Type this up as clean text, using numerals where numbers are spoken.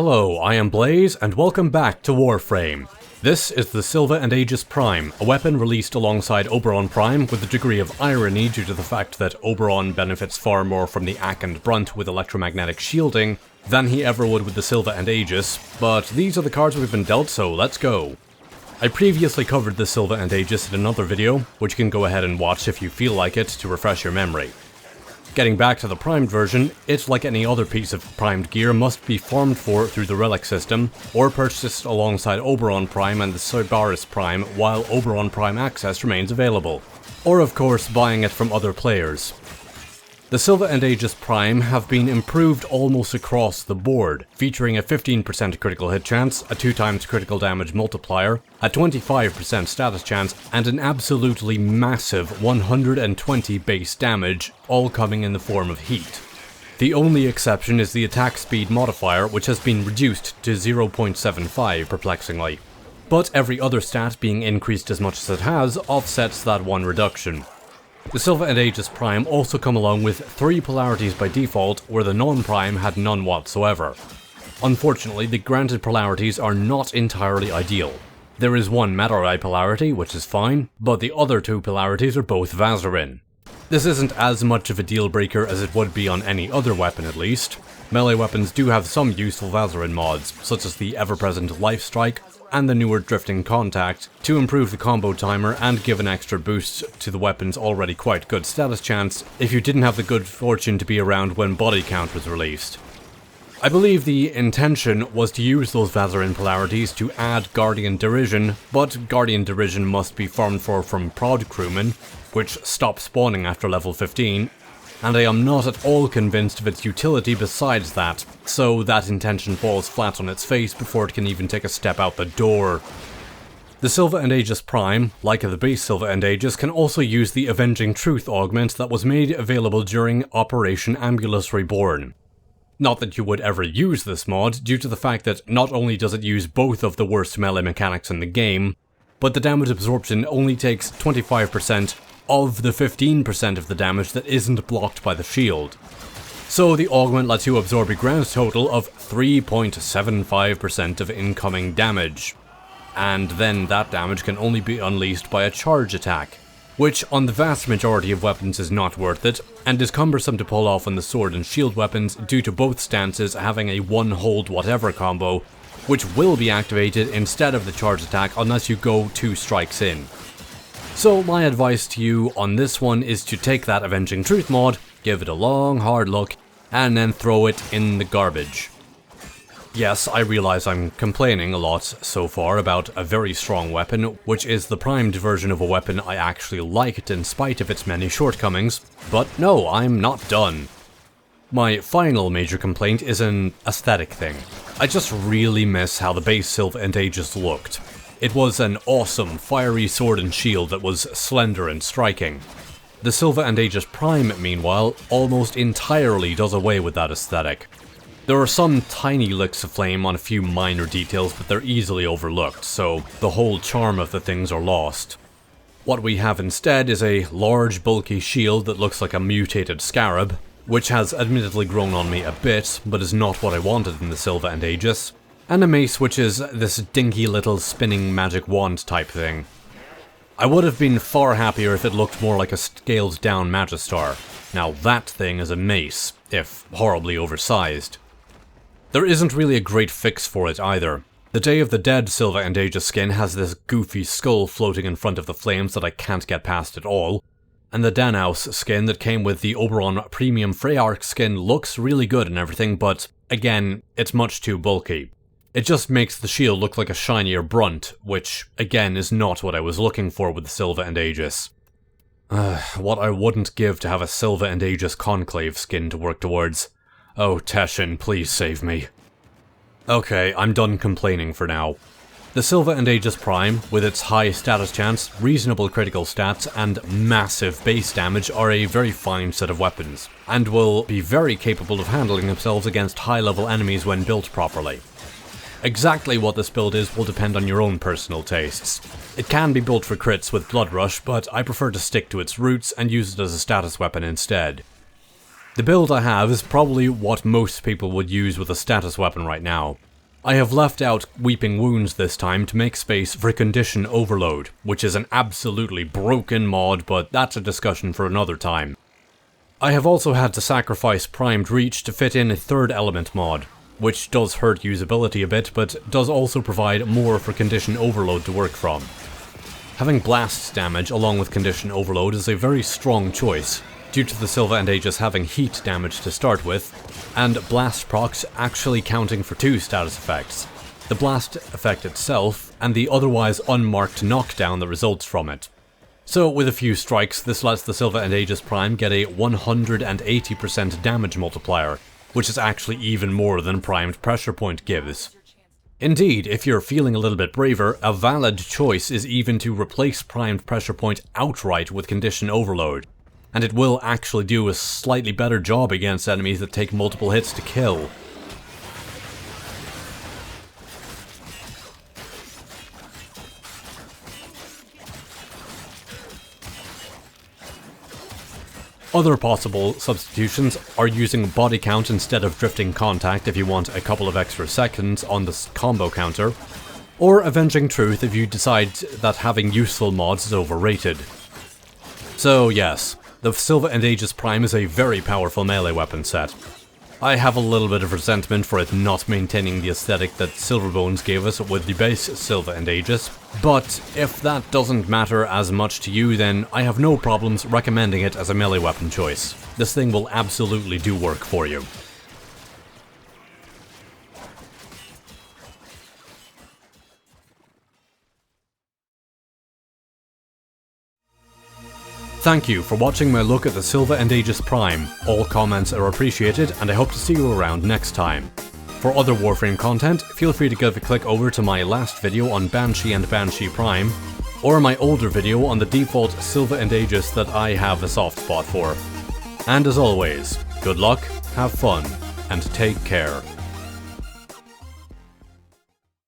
Hello, I am Blaze, and welcome back to Warframe. This is the Silva and Aegis Prime, a weapon released alongside Oberon Prime with a degree of irony due to the fact that Oberon benefits far more from the Ack and Brunt with electromagnetic shielding than he ever would with the Silva and Aegis, but these are the cards we've been dealt, so let's go. I previously covered the Silva and Aegis in another video, which you can go ahead and watch if you feel like it to refresh your memory. Getting back to the primed version, it, like any other piece of primed gear, must be farmed for through the relic system, or purchased alongside Oberon Prime and the Cerberus Prime while Oberon Prime access remains available. Or of course buying it from other players. The Silva and Aegis Prime have been improved almost across the board, featuring a 15% critical hit chance, a 2x critical damage multiplier, a 25% status chance, and an absolutely massive 120 base damage, all coming in the form of heat. The only exception is the attack speed modifier, which has been reduced to 0.75 perplexingly. But every other stat being increased as much as it has offsets that one reduction. The Silva and Aegis Prime also come along with 3 polarities by default, where the non-prime had none whatsoever. Unfortunately, the granted polarities are not entirely ideal. There is one Meta-Rai polarity, which is fine, but the other 2 polarities are both Vazarin. This isn't as much of a deal breaker as it would be on any other weapon at least. Melee weapons do have some useful Vazarin mods, such as the ever-present Life Strike, and the newer Drifting Contact, to improve the combo timer and give an extra boost to the weapon's already quite good status chance if you didn't have the good fortune to be around when Body Count was released. I believe the intention was to use those Vazarin polarities to add Guardian Derision, but Guardian Derision must be farmed for from Prod Crewmen, which stop spawning after level 15, and I am not at all convinced of its utility besides that, so that intention falls flat on its face before it can even take a step out the door. The Silva and Aegis Prime, like the base Silva and Aegis, can also use the Avenging Truth augment that was made available during Operation Ambulus Reborn. Not that you would ever use this mod, due to the fact that not only does it use both of the worst melee mechanics in the game, but the damage absorption only takes 25% of the 15% of the damage that isn't blocked by the shield. So the augment lets you absorb a grand total of 3.75% of incoming damage. And then that damage can only be unleashed by a charge attack, which on the vast majority of weapons is not worth it, and is cumbersome to pull off on the sword and shield weapons due to both stances having a one hold whatever combo, which will be activated instead of the charge attack unless you go 2 strikes in. So my advice to you on this one is to take that Avenging Truth mod, give it a long hard look, and then throw it in the garbage. Yes, I realize I'm complaining a lot so far about a very strong weapon, which is the primed version of a weapon I actually liked in spite of its many shortcomings, but no, I'm not done. My final major complaint is an aesthetic thing. I just really miss how the base Silva and Aegis looked. It was an awesome, fiery sword and shield that was slender and striking. The Silva and Aegis Prime, meanwhile, almost entirely does away with that aesthetic. There are some tiny licks of flame on a few minor details, but they're easily overlooked, so the whole charm of the things are lost. What we have instead is a large, bulky shield that looks like a mutated scarab, which has admittedly grown on me a bit, but is not what I wanted in the Silva and Aegis. And a mace which is this dinky little spinning magic wand type thing. I would have been far happier if it looked more like a scaled down Magistar. Now that thing is a mace, if horribly oversized. There isn't really a great fix for it either. The Day of the Dead Silva and Aegis skin has this goofy skull floating in front of the flames that I can't get past at all. And the Danaus skin that came with the Oberon Premium Freyarch skin looks really good and everything, but again, it's much too bulky. It just makes the shield look like a shinier Brunt, which, again, is not what I was looking for with the Silva and Aegis. What I wouldn't give to have a Silva and Aegis Conclave skin to work towards. Oh, Teshin, please save me. Okay, I'm done complaining for now. The Silva and Aegis Prime, with its high status chance, reasonable critical stats, and massive base damage are a very fine set of weapons, and will be very capable of handling themselves against high-level enemies when built properly. Exactly what this build is will depend on your own personal tastes. It can be built for crits with Blood Rush, but I prefer to stick to its roots and use it as a status weapon instead. The build I have is probably what most people would use with a status weapon right now. I have left out Weeping Wounds this time to make space for Condition Overload, which is an absolutely broken mod, but that's a discussion for another time. I have also had to sacrifice Primed Reach to fit in a third element mod, which does hurt usability a bit, but does also provide more for Condition Overload to work from. Having blast damage along with Condition Overload is a very strong choice, due to the Silva and Aegis having heat damage to start with, and blast procs actually counting for 2 status effects. The blast effect itself, and the otherwise unmarked knockdown that results from it. So with a few strikes, this lets the Silva and Aegis Prime get a 180% damage multiplier, which is actually even more than Primed Pressure Point gives. Indeed, if you're feeling a little bit braver, a valid choice is even to replace Primed Pressure Point outright with Condition Overload, and it will actually do a slightly better job against enemies that take multiple hits to kill. Other possible substitutions are using body count instead of drifting contact if you want a couple of extra seconds on the combo counter, or Avenging Truth if you decide that having useful mods is overrated. So yes, the Silva and Aegis Prime is a very powerful melee weapon set. I have a little bit of resentment for it not maintaining the aesthetic that Silverbones gave us with the base Silva and Aegis, but if that doesn't matter as much to you, then I have no problems recommending it as a melee weapon choice. This thing will absolutely do work for you. Thank you for watching my look at the Silva and Aegis Prime. All comments are appreciated, and I hope to see you around next time. For other Warframe content, feel free to give a click over to my last video on Banshee and Banshee Prime, or my older video on the default Silva and Aegis that I have a soft spot for. And as always, good luck, have fun, and take care.